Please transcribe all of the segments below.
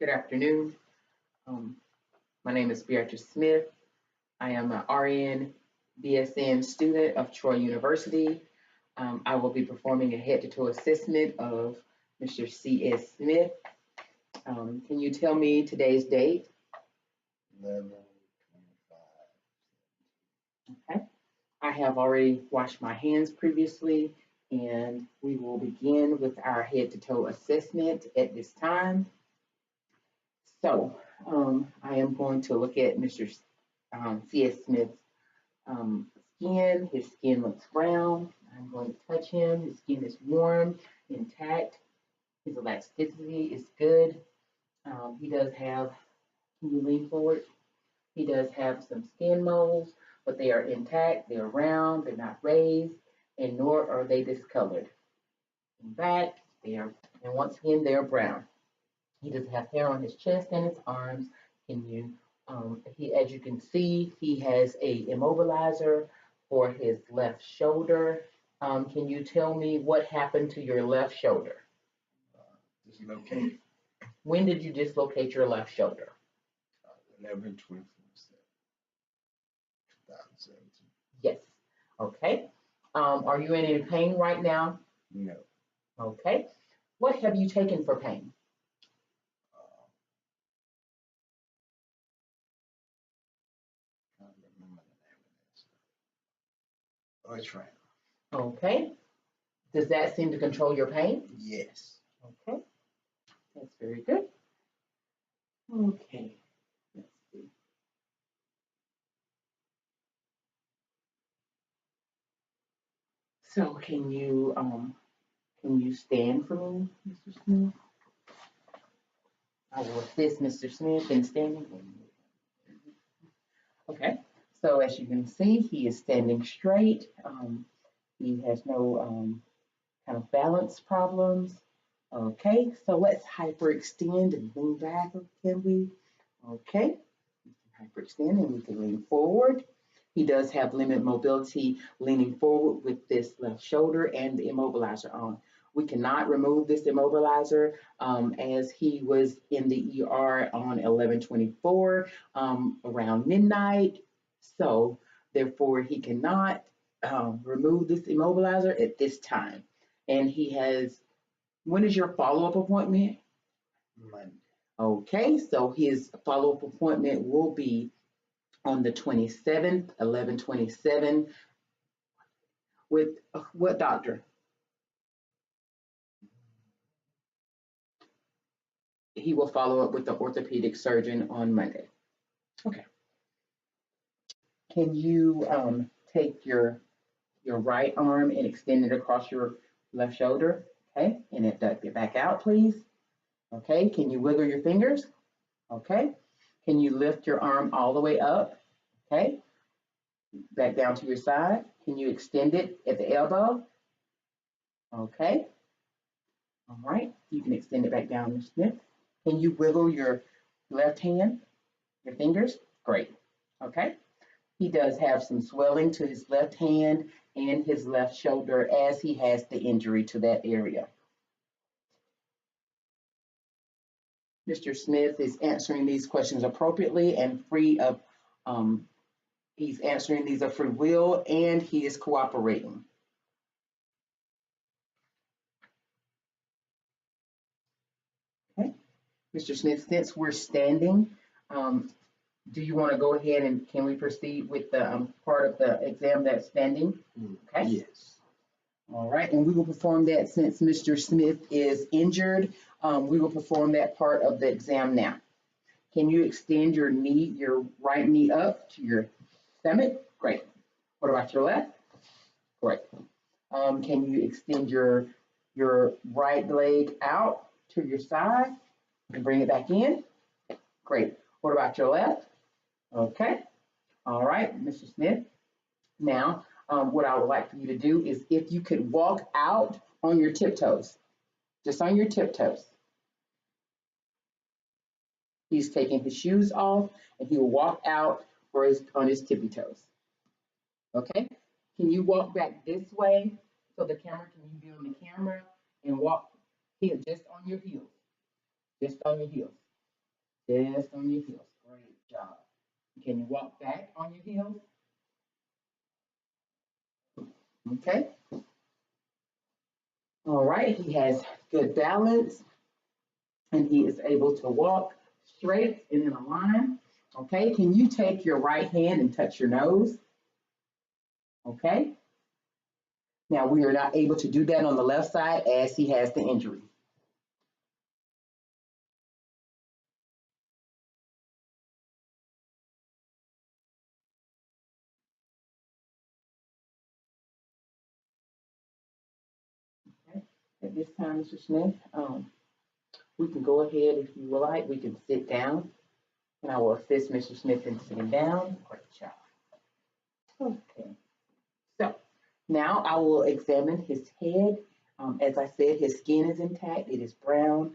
Good afternoon. Um, my name is Beatrice Smith. I am an RN BSN student of Troy University. I will be performing a head-to-toe assessment of Mr. C.S. Smith. Can you tell me today's date? 11/25. Okay. I have already washed my hands previously, and we will begin with our head-to-toe assessment at this time. So I am going to look at Mr. C.S. Smith's skin. His skin looks brown. I'm going to touch him. His skin is warm, intact. His elasticity is good. He does have, can you lean forward? He does have some skin moles, but they are intact. They're round. They're not raised, and nor are they discolored. In fact, they are, and once again, they are brown. He does have hair on his chest and his arms. Can you, as you can see, he has a immobilizer for his left shoulder. Can you tell me what happened to your left shoulder? Dislocate. When did you dislocate your left shoulder? 11/24/2017. Yes. Okay. Are you in any pain right now? No. Okay. What have you taken for pain? Can't remember the name of that stuff. Oitran. Okay. Does that seem to control your pain? Yes. Okay. That's very good. Okay. Let's see. So can you stand for me, Mr. Smith? I will assist Mr. Smith in standing. Okay. So as you can see, he is standing straight. He has no kind of balance problems. Okay. So let's hyperextend and lean back. Can we? Okay. Hyperextend and we can lean forward. He does have limited mobility leaning forward with this left shoulder and the immobilizer on. We cannot remove this immobilizer as he was in the ER on 11/24 around midnight. So therefore he cannot remove this immobilizer at this time. And he has, when is your follow-up appointment? Monday. Okay, so his follow-up appointment will be on the 27th, 11/27, with what doctor? He will follow up with the orthopedic surgeon on Monday. Okay. Can you take your right arm and extend it across your left shoulder? Okay, and abduct it back out, please. Okay, can you wiggle your fingers? Okay. Can you lift your arm all the way up? Okay. Back down to your side. Can you extend it at the elbow? Okay. All right. You can extend it back down, Mr. Smith. Can you wiggle your left hand, your fingers? Great. Okay. He does have some swelling to his left hand and his left shoulder as he has the injury to that area. Mr. Smith is answering these questions appropriately and free of, he's answering these of free will and he is cooperating. Okay. Mr. Smith, since we're standing, do you want to go ahead and can we proceed with the part of the exam that's standing? Okay. Yes. All right, and we will perform that since Mr. Smith is injured. We will perform that part of the exam now. Can you extend your knee, your right knee up to your stomach? Great. What about your left? Great. Can you extend your right leg out to your side and bring it back in? Great. What about your left? Okay. All right, Mr. Smith. Now, what I would like for you to do is if you could walk out on your tiptoes, just on your tiptoes. He's taking his shoes off and he will walk out on his tippy toes. Okay? Can you walk back this way so the camera can be on the camera and walk here just on your heels? Just on your heels. Just on your heels. Great job. Can you walk back on your heels? Okay. All right. He has good balance and he is able to walk straight and in a line. Okay. Can you take your right hand and touch your nose? Okay. Now we are not able to do that on the left side as he has the injury. Okay. At this time, Mr. Smith, we can go ahead if you would like. We can sit down and I will assist Mr. Smith in sitting down. Great job. Okay. So now I will examine his head. As I said, his skin is intact. It is brown.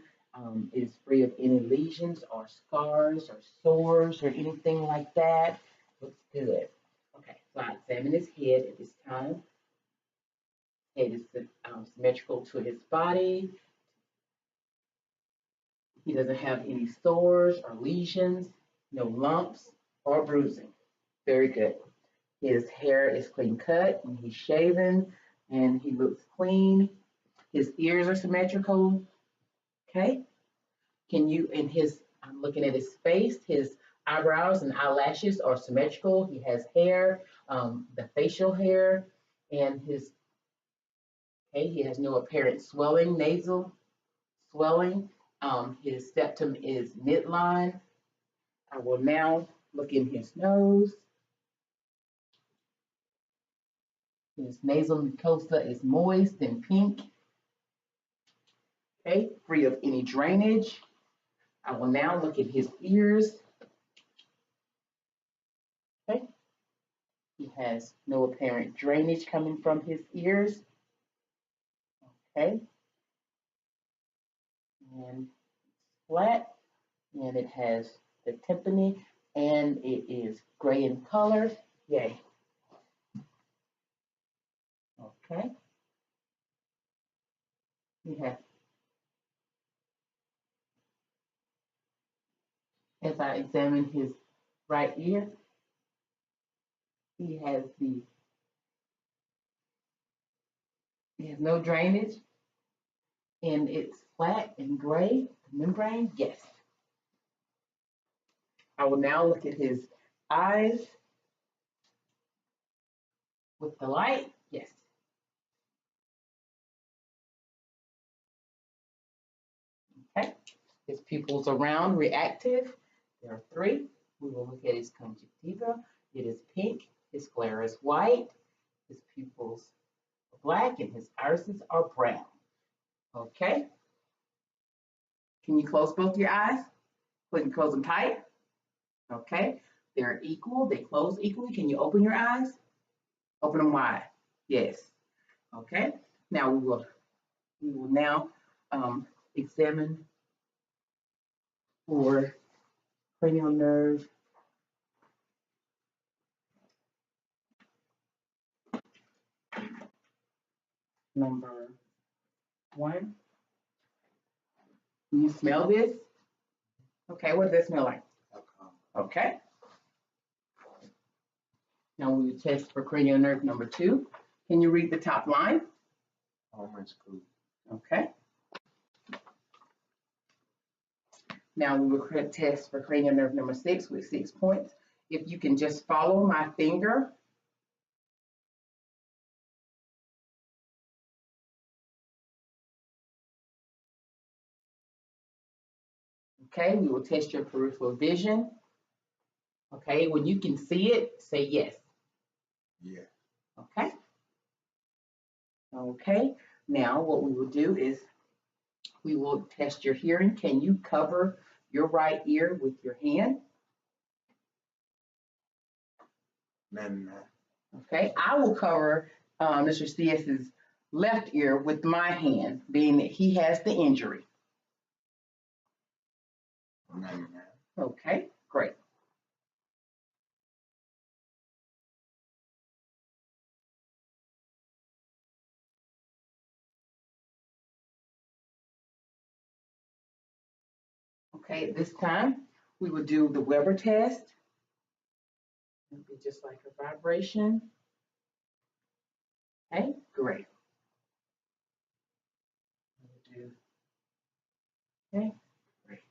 It is free of any lesions or scars or sores or anything like that. Looks good. Okay, so I examine his head at this time. Head is symmetrical to his body. He doesn't have any sores or lesions, no lumps or bruising. Very good. His hair is clean cut and he's shaven and he looks clean. His ears are symmetrical. Okay. I'm looking at his face, his eyebrows and eyelashes are symmetrical. He has hair, the facial hair, and he has no apparent swelling, nasal swelling. His septum is midline. I will now look in his nose. His nasal mucosa is moist and pink. Okay, free of any drainage. I will now look at his ears. Okay, he has no apparent drainage coming from his ears. Okay, and flat, and it has the tympani, and it is gray in color. Yay. Okay. We have, as I examine his right ear, he has no drainage, and it's flat and gray. The membrane, yes. I will now look at his eyes with the light. Yes. Okay. His pupils are round, reactive. There are three. We will look at his conjunctiva. It is pink. His sclera is white. His pupils are black, and his irises are brown. Okay. Can you close both your eyes? Can you close them tight? Okay. They're equal. They close equally. Can you open your eyes? Open them wide. Yes. Okay. Now we will now examine for cranial nerve number 1. Can you smell this? Okay, what does that smell like? Okay. Now we will test for cranial nerve number 2. Can you read the top line? Orange glue. Okay. Now we will test for cranial nerve number 6 with 6 points. If you can just follow my finger. Okay, we will test your peripheral vision. Okay, when you can see it, say yes. Yeah. Okay. Okay, now what we will do is we will test your hearing. Can you cover your right ear with your hand? Then Okay, I will cover Mr. C.S.'s left ear with my hand, being that he has the injury. Okay, great. Okay, at this time, We will do the Weber test. It'll be just like a vibration. Okay, great. We'll do, okay, great.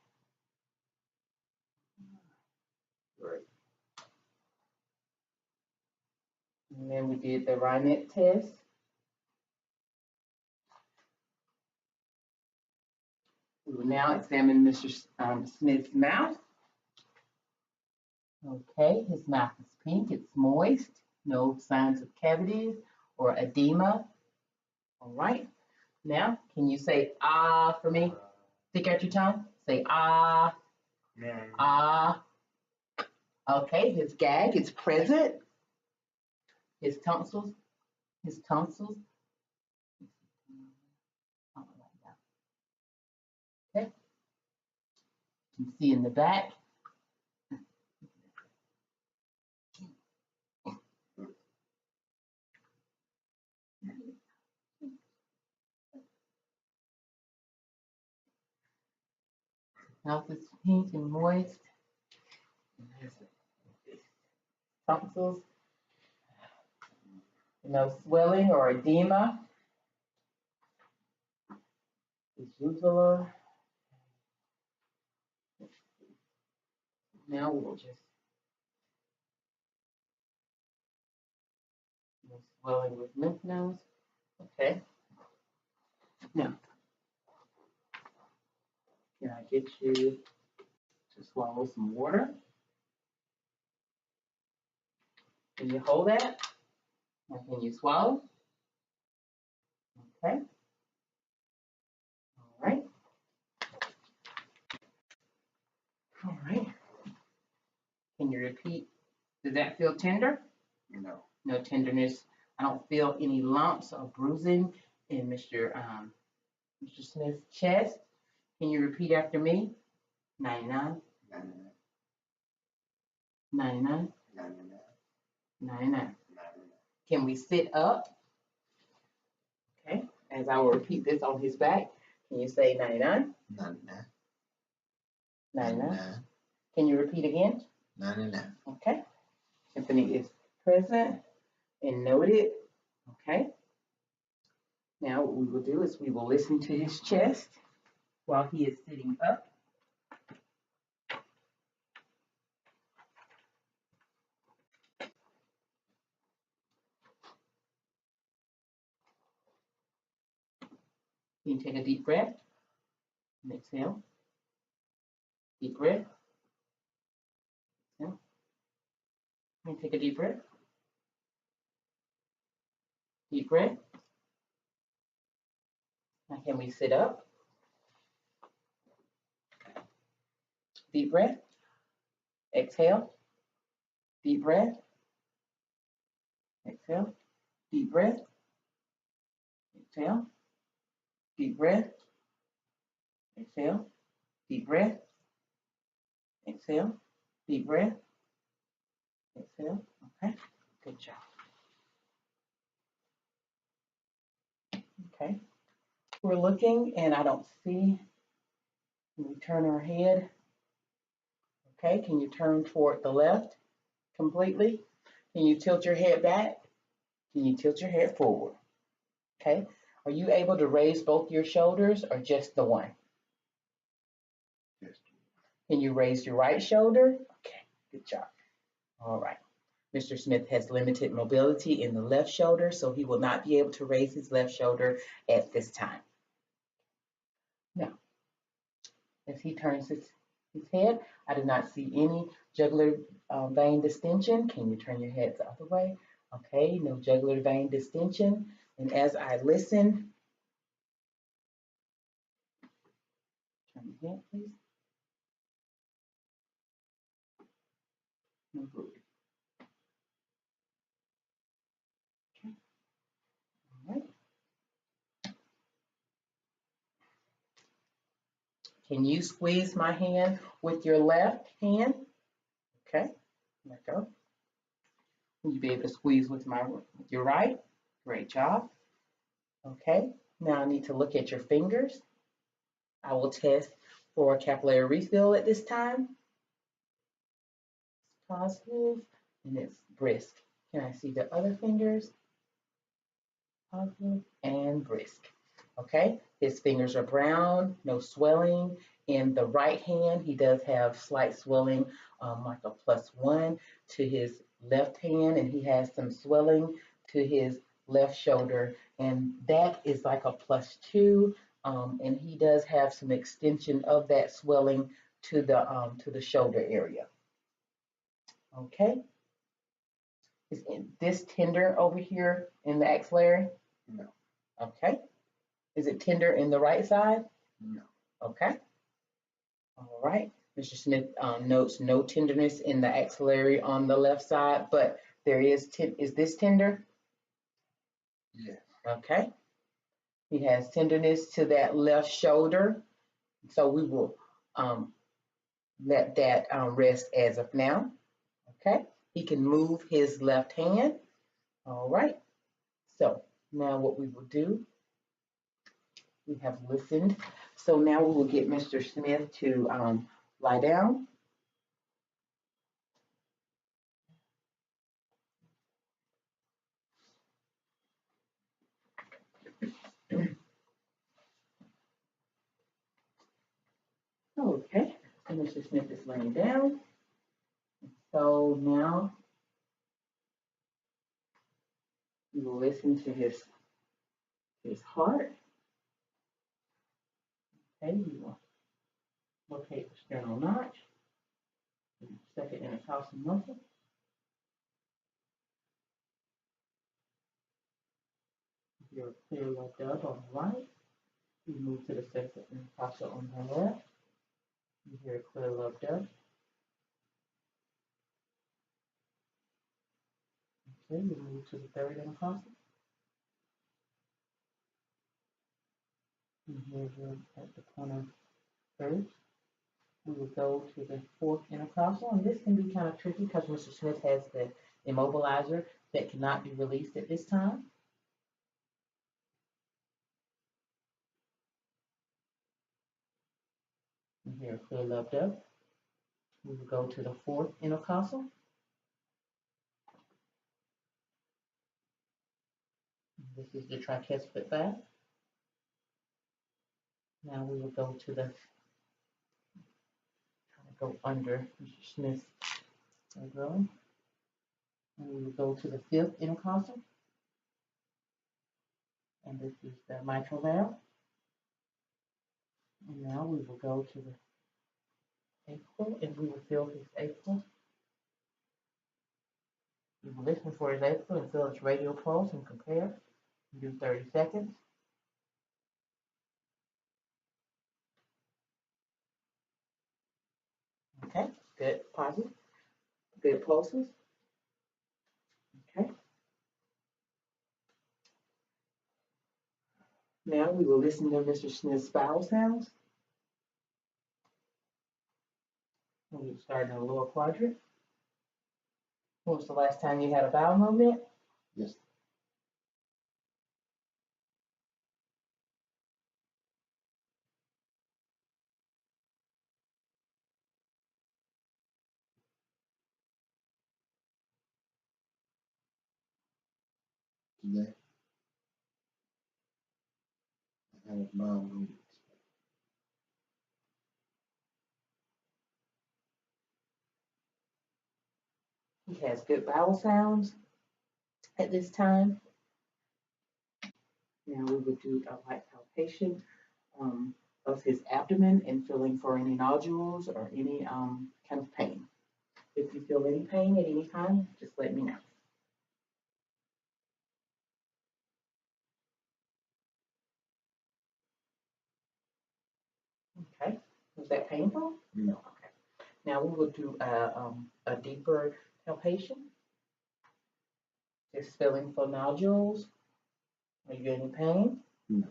Great. And then we did the Reinert test. We will now examine Mr. Smith's mouth. Okay, his mouth is pink, it's moist, no signs of cavities or edema. All right, now can you say ah for me? Stick out your tongue, say ah, ah. Okay, his gag is present. His tonsils. Okay, you can see in the back. Mouth is pink and moist. Tonsils. No swelling or edema. His uvula. Now we'll just no swelling with lymph nodes. Okay. Now, can I get you to swallow some water? Can you hold that? Or can you swallow? Okay. All right. All right. Can you repeat? Does that feel tender? No. No tenderness. I don't feel any lumps or bruising in Mr. Smith's chest. Can you repeat after me? 99, 99, 99. Can we sit up? Okay. As I will repeat this on his back, can you say 99? 99. Can you repeat again? 99. Okay. Symphony is present and noted. Okay. Now what we will do is we will listen to his chest while he is sitting up. Can you take a deep breath and exhale? Deep breath. Exhale. Can you take a deep breath? Deep breath. Now can we sit up? Deep breath. Exhale. Deep breath. Exhale. Deep breath. Exhale. Deep breath. Exhale. Deep breath. Exhale. Deep breath. Exhale. Okay. Good job. Okay. We're looking and I don't see. Can we turn our head? Okay. Can you turn toward the left completely? Can you tilt your head back? Can you tilt your head forward? Okay. Are you able to raise both your shoulders or just the one? Yes. Can you raise your right shoulder? Okay, good job. All right. Mr. Smith has limited mobility in the left shoulder, so he will not be able to raise his left shoulder at this time. Now, as he turns his head, I do not see any jugular vein distension. Can you turn your head the other way? Okay, no jugular vein distension. And as I listen, turn your head, please. No bruise. Okay. All right. Can you squeeze my hand with your left hand? Okay, let go. Will you be able to squeeze with your right? Great job. Okay, now I need to look at your fingers. I will test for capillary refill at this time. positive, and it's brisk. Can I see the other fingers? Positive and brisk. Okay, his fingers are brown, no swelling. In the right hand, he does have slight swelling, like a +1 to his left hand, and he has some swelling to his left shoulder, and that is like a +2. And he does have some extension of that swelling to the shoulder area. Okay, is this tender over here in the axillary? No. Okay. Is it tender in the right side? No. Okay. All right. Mr. Smith notes no tenderness in the axillary on the left side, but there is this tender? Yes. Okay. He has tenderness to that left shoulder, so we will let that rest as of now. Okay. He can move his left hand. All right. So now what we will do, we have listened. So now we will get Mr. Smith to lie down. Okay, so Mr. Smith is laying down. So now we will listen to his heart. Okay, we will locate the sternal notch, second intercostal muscle. Your clear left dub on the right. You move to the second intercostal on the left. You hear a clear left dub. Okay, you move to the third intercostal. You hear at the corner third. We will go to the fourth intercostal, and this can be kind of tricky because Mr. Smith has the immobilizer that cannot be released at this time. You hear a clear left dub. We will go to the fourth intercostal. This is the tricuspid valve. Now we will go to the, go under Mr. Smith's drum. And we will go to the fifth intercostal. And this is the mitral valve. And now we will go to the apical, and we will feel his apical. We will listen for his apical and feel its radial pulse and compare. Do 30 seconds. Okay, good, positive, good pulses. Okay. Now we will listen to Mr. Smith's bowel sounds. We will start in the lower quadrant. When was the last time you had a bowel movement? Yes. Today, I had a bowel movement. He has good bowel sounds at this time. Now we will do a light palpation of his abdomen and feeling for any nodules or any kind of pain. If you feel any pain at any time, just let me know. Okay, was that painful? No. Okay. Now we will do a deeper palpation. Just feeling for nodules. Are you in any pain? No.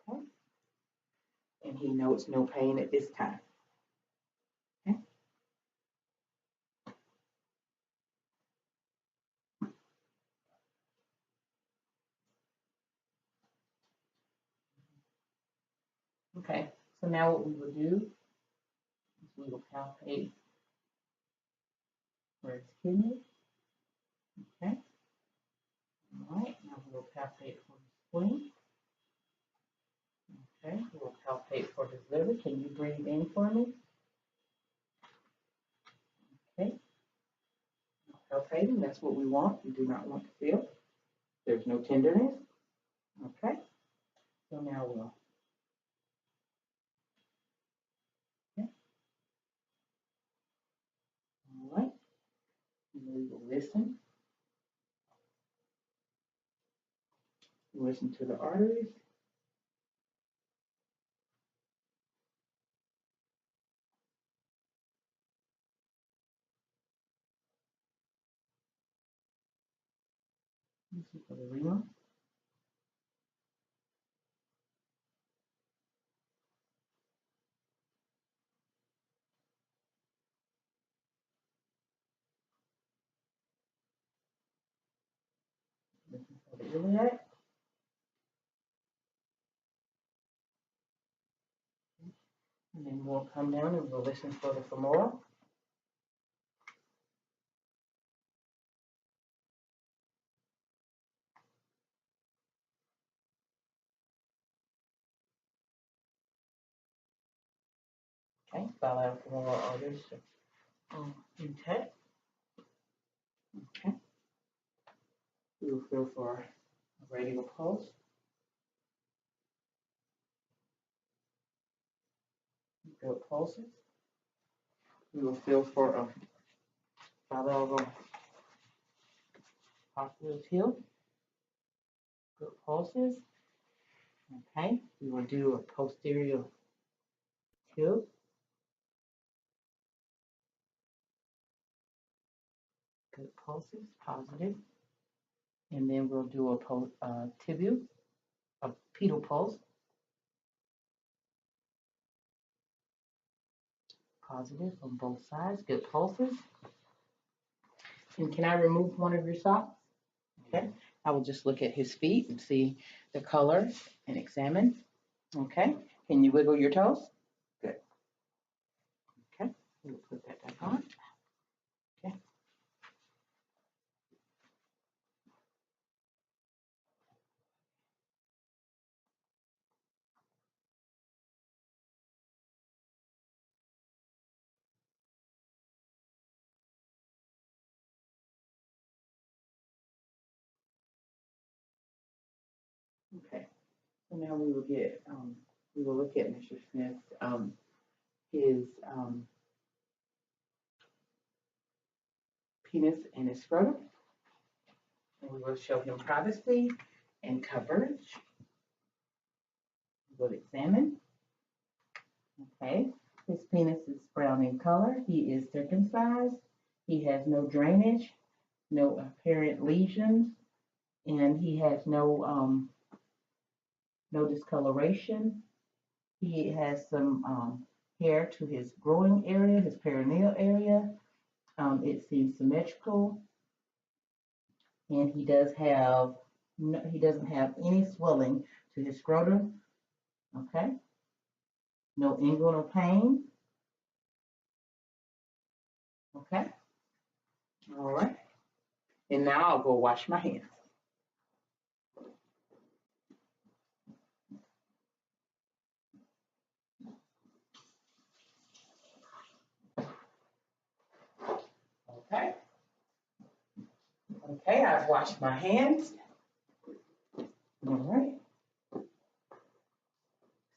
Okay. And he notes no pain at this time. Okay. Okay, so now what we will do is we will palpate for his kidney. Okay. All right. Now we'll palpate for his spleen. Okay. We'll palpate for his liver. Can you breathe in for me? Okay. Palpating. That's what we want. We do not want to feel. There's no tenderness. Okay. So now we'll. Okay. All right. And we will listen. Listen to the arteries. Listen for the renal. Listen for the iliac. And then we'll come down and we'll listen for the femoral. Okay, bilateral arteries intact. Okay. We will feel for a radial pulse. Good pulses. We will feel for a bilateral popliteal. Good pulses. Okay. We will do a posterior tube. Good pulses, positive. And then we'll do a tibial, a pedal pulse. Positive on both sides. Good pulses. And can I remove one of your socks? Okay. I will just look at his feet and see the color and examine. Okay. Can you wiggle your toes? Good. Okay. We'll put that back on. Okay. Okay. So now we will look at Mr. Smith's his penis and his scrotum. And we will show him privacy and coverage. We will examine. Okay. His penis is brown in color. He is circumcised. He has no drainage, no apparent lesions, and he has no discoloration. He has some hair to his growing area, his perineal area. It seems symmetrical, and he doesn't have any swelling to his scrotum. Okay, no inguinal pain. Okay, all right. And now I'll go wash my hands. Okay. Okay, I've washed my hands. All right.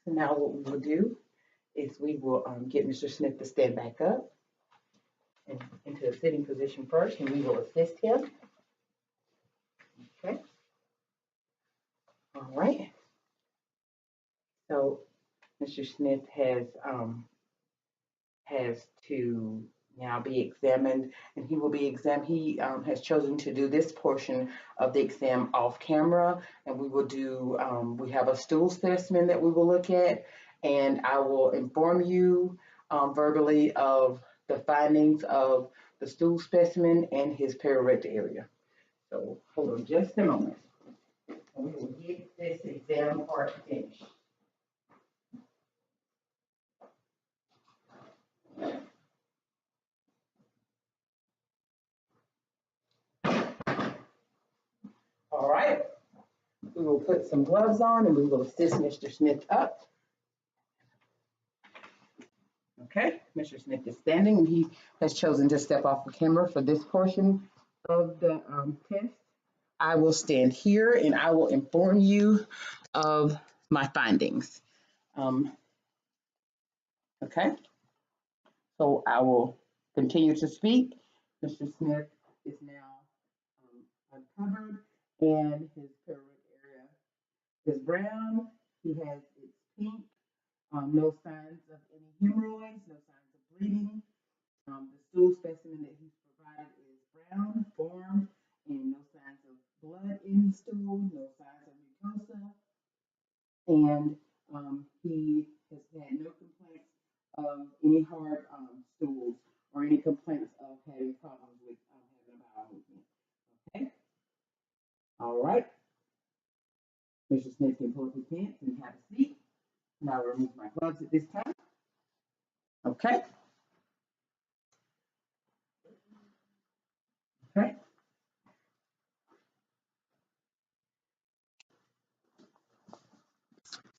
So now what we will do is we will get Mr. Smith to stand back up and into a sitting position first, and we will assist him. Okay. All right. So Mr. Smith has to now be examined, and he will be examined. He has chosen to do this portion of the exam off camera, and we will do. We have a stool specimen that we will look at, and I will inform you verbally of the findings of the stool specimen and his perirectal area. So hold on just a moment, and we will get this exam part finished. All right, we will put some gloves on and we will assist Mr. Smith up. Okay, Mr. Smith is standing and he has chosen to step off the camera for this portion of the test. I will stand here and I will inform you of my findings. Okay, so I will continue to speak. Mr. Smith is now uncovered and his period area is brown. He has its pink, no signs of any hemorrhoids, no signs of bleeding. The stool specimen that he's provided is brown, formed, and no signs of blood in the stool, no signs of mucosa. And he has had no complaints of any hard stools or any complaints of having problems with having a bowel movement. Okay? All right. Mr. Smith can pull up his pants and have a seat. And I'll remove my gloves at this time. Okay. Okay.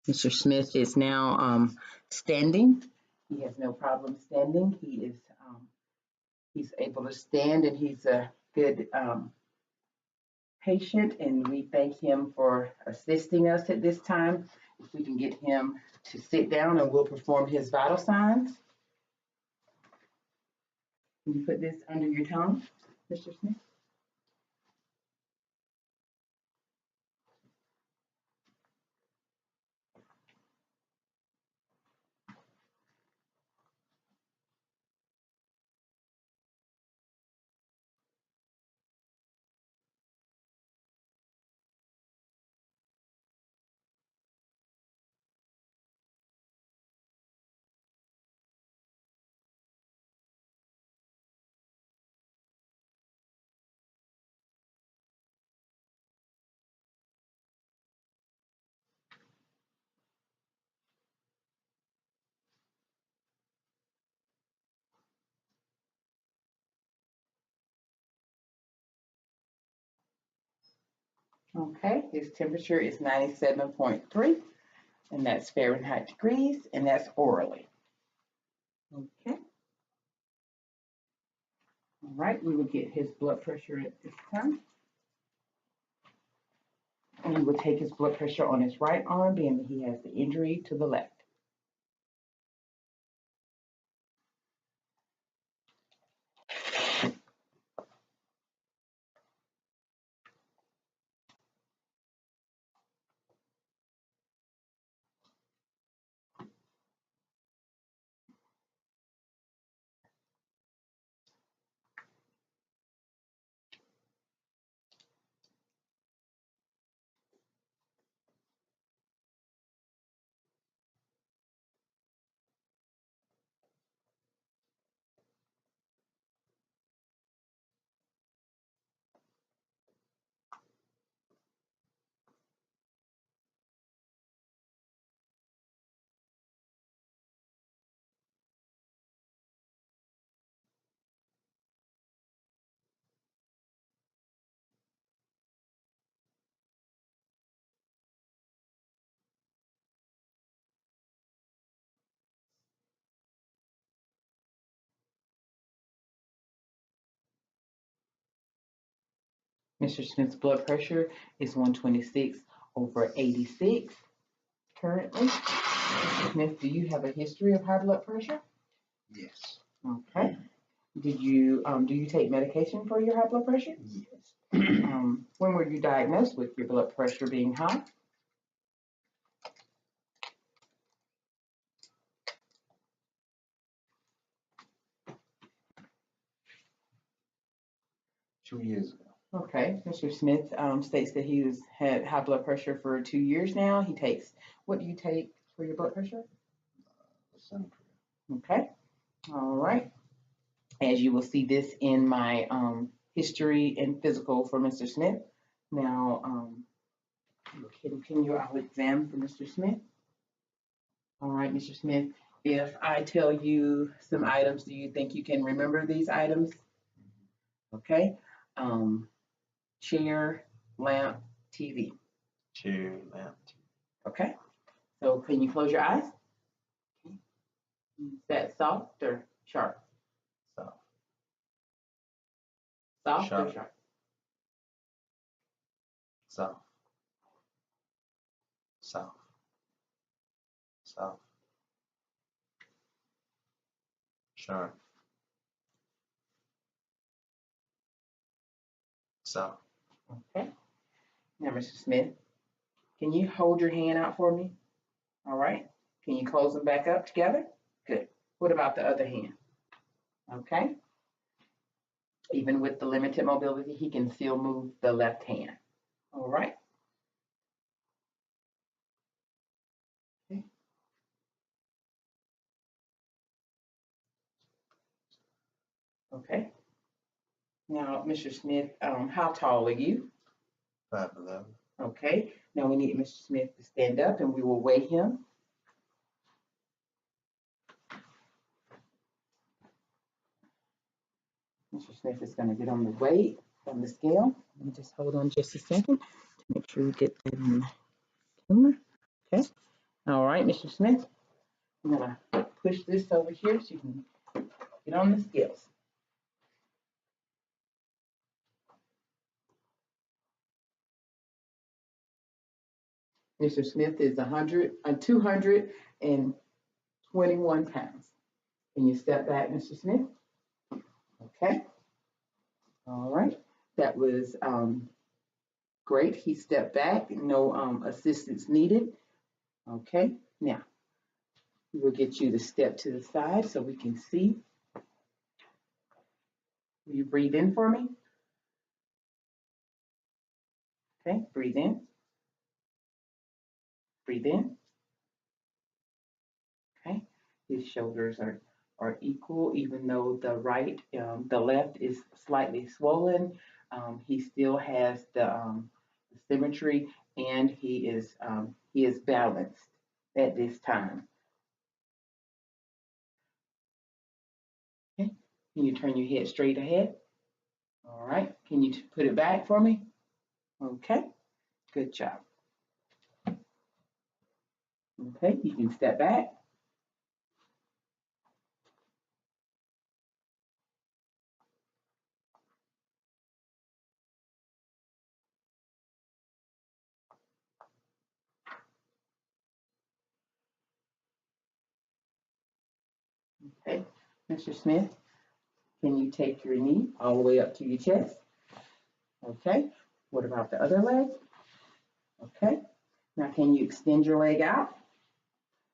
Mr. Smith is now standing. He has no problem standing. He's able to stand and he's a good patient, and we thank him for assisting us at this time. If we can get him to sit down and we'll perform his vital signs. Can you put this under your tongue, Mr. Smith? Okay, his temperature is 97.3, and that's Fahrenheit degrees, and that's orally. Okay. All right, we will get his blood pressure at this time. And we will take his blood pressure on his right arm, being that he has the injury to the left. Mr. Smith's blood pressure is 126/86 currently. Mr. Smith, do you have a history of high blood pressure? Yes. Okay. Do you take medication for your high blood pressure? Yes. When were you diagnosed with your blood pressure being high? 2 years ago. Okay, Mr. Smith states that he has had high blood pressure for 2 years now. What do you take for your blood pressure? Okay, all right. As you will see this in my history and physical for Mr. Smith. Now, we'll continue our exam for Mr. Smith. All right, Mr. Smith, if I tell you some items, do you think you can remember these items? Okay. Chair, lamp, TV. Chair, lamp. Okay. So can you close your eyes? Is that soft or sharp? Soft. Soft or Sharp. sharp? Soft. Soft. Soft. Sharp. Soft. Okay. Now, Mr. Smith, can you hold your hand out for me? All right. Can you close them back up together? Good. What about the other hand? Okay. Even with the limited mobility, he can still move the left hand. All right. Okay. Okay. Now, Mr. Smith, how tall are you? 5'11". Okay. Now we need Mr. Smith to stand up and we will weigh him. Mr. Smith is going to get on the weight on the scale. Let me just hold on just a second to make sure we get that in the camera. Okay. All right, Mr. Smith, I'm going to push this over here so you can get on the scales. Mr. Smith is 221 pounds. Can you step back, Mr. Smith? Okay. All right. That was great. He stepped back. No assistance needed. Okay. Now, we will get you to step to the side so we can see. Will you breathe in for me? Okay. Breathe in. Breathe in. Okay. His shoulders are equal, even though the left is slightly swollen. He still has the symmetry, and he is balanced at this time. Okay. Can you turn your head straight ahead? All right. Can you put it back for me? Okay. Good job. Okay. You can step back. Okay. Mr. Smith, can you take your knee all the way up to your chest? Okay. What about the other leg? Okay. Now, can you extend your leg out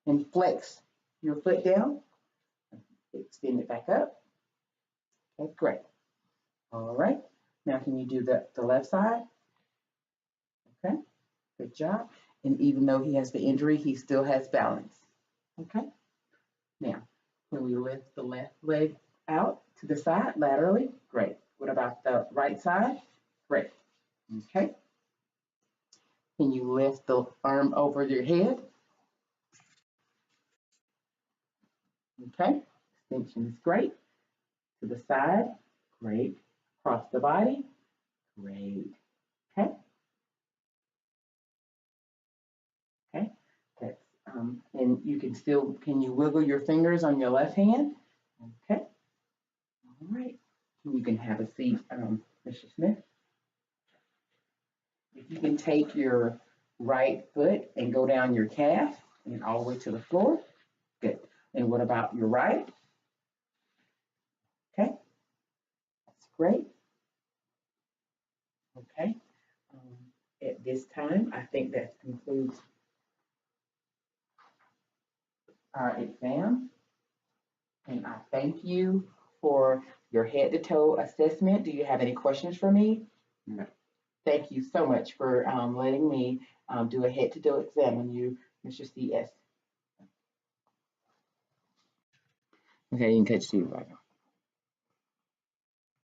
and flex your foot down? Extend it back up. Okay, great. All right. Now, can you do the left side? Okay, good job. And even though he has the injury, he still has balance. Okay. Now, can we lift the left leg out to the side laterally? Great. What about the right side? Great. Okay. Can you lift the arm over your head? Okay. Extension is great. To the side. Great. Across the body. Great. Okay. Okay. That's and you can you wiggle your fingers on your left hand? Okay. All right. You can have a seat, Mr. Smith. If you can take your right foot and go down your calf and all the way to the floor. Good. And what about your right? Okay. That's great. Okay. At this time, I think that concludes our exam. And I thank you for your head to toe assessment. Do you have any questions for me? No. Thank you so much for letting me do a head to toe exam on you, Mr. CS. Okay, you can catch you.